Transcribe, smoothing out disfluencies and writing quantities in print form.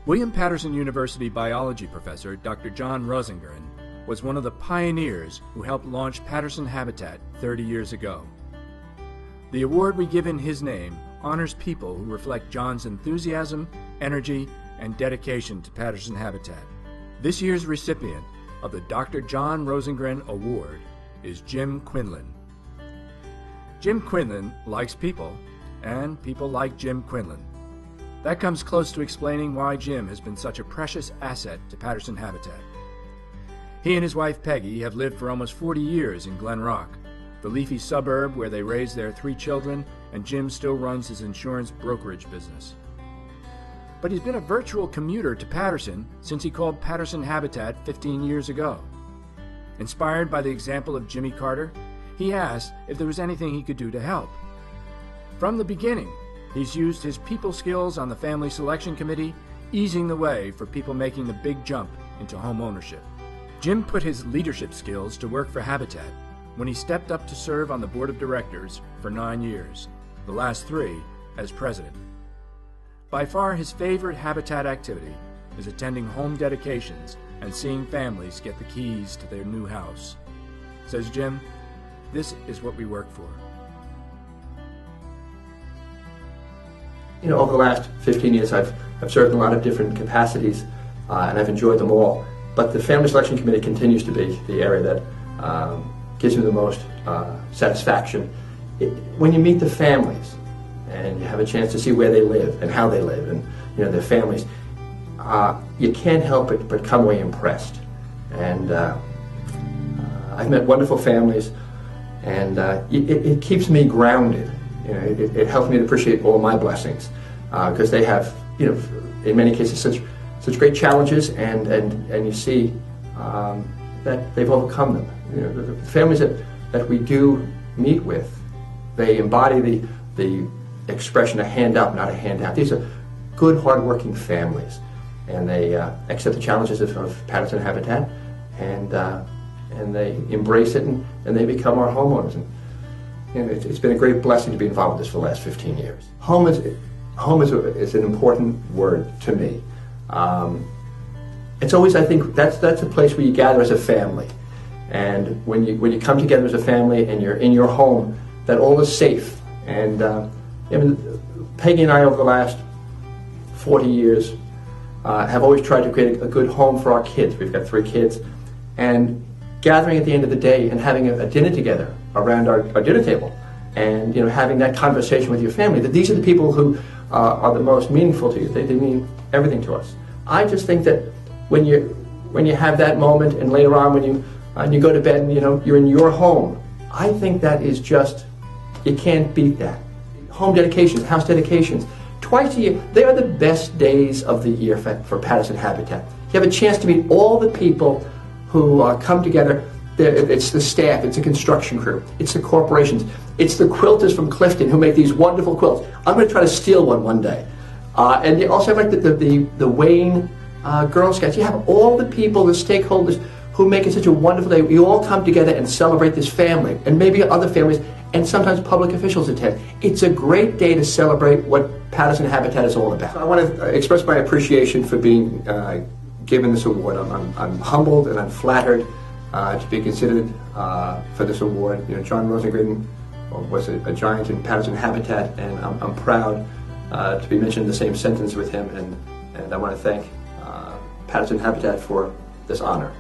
William Patterson University biology professor Dr. John Rosengren was one of the pioneers who helped launch Patterson Habitat 30 years ago. The award we give in his name honors people who reflect John's enthusiasm, energy, and dedication to Patterson Habitat. This year's recipient of the Dr. John Rosengren Award is Jim Quinlan. Jim Quinlan likes people, and people like Jim Quinlan. That comes close to explaining why Jim has been such a precious asset to Patterson Habitat. He and his wife Peggy have lived for almost 40 years in Glen Rock, the leafy suburb where they raised their 3 children, and Jim still runs his insurance brokerage business. But he's been a virtual commuter to Patterson since he called Patterson Habitat 15 years ago. Inspired by the example of Jimmy Carter, he asked if there was anything he could do to help. From the beginning, he's used his people skills on the family selection committee, easing the way for people making the big jump into home ownership. Jim put his leadership skills to work for Habitat when he stepped up to serve on the board of directors for 9 years, the last 3 as president. By far his favorite Habitat activity is attending home dedications and seeing families get the keys to their new house. Says Jim, "This is what we work for." You know, over the last 15 years, I've served in a lot of different capacities, and I've enjoyed them all. But the Family Selection Committee continues to be the area that gives me the most satisfaction. When you meet the families, and you have a chance to see where they live and how they live, and their families, you can't help but come away impressed. And I've met wonderful families, and it keeps me grounded. It helps me to appreciate all my blessings, because they have, in many cases, such great challenges, and you see that they've overcome them. The families that we do meet with, they embody the expression, a hand up, not a handout. These are good, hard-working families, and they accept the challenges of Patterson Habitat, and they embrace it, and they become our homeowners. And it's been a great blessing to be involved with this for the last 15 years. Home is an important word to me. It's always, I think, that's a place where you gather as a family, and when you come together as a family and you're in your home, that all is safe. And Peggy and I, over the last 40 years, have always tried to create a good home for our kids. We've got 3 kids, and gathering at the end of the day and having a dinner together around our dinner table, and having that conversation with your family, that these are the people who are the most meaningful to you. They mean everything to us. I just think that when you have that moment, and later on when you go to bed and you're in your home, I think that is just, you can't beat that. Home dedications, house dedications, twice a year, they are the best days of the year for Patterson Habitat. You have a chance to meet all the people who come together. It's the staff, it's the construction crew, it's the corporations, it's the quilters from Clifton who make these wonderful quilts. I'm going to try to steal one day. And you also have like the Wayne Girl Scouts. You have all the people, the stakeholders who make it such a wonderful day. You all come together and celebrate this family, and maybe other families, and sometimes public officials attend. It's a great day to celebrate what Patterson Habitat is all about. So I want to express my appreciation for being given this award. I'm humbled and I'm flattered to be considered for this award. John Rosengren was a giant in Patterson Habitat, and I'm proud to be mentioned in the same sentence with him, and I want to thank Patterson Habitat for this honor.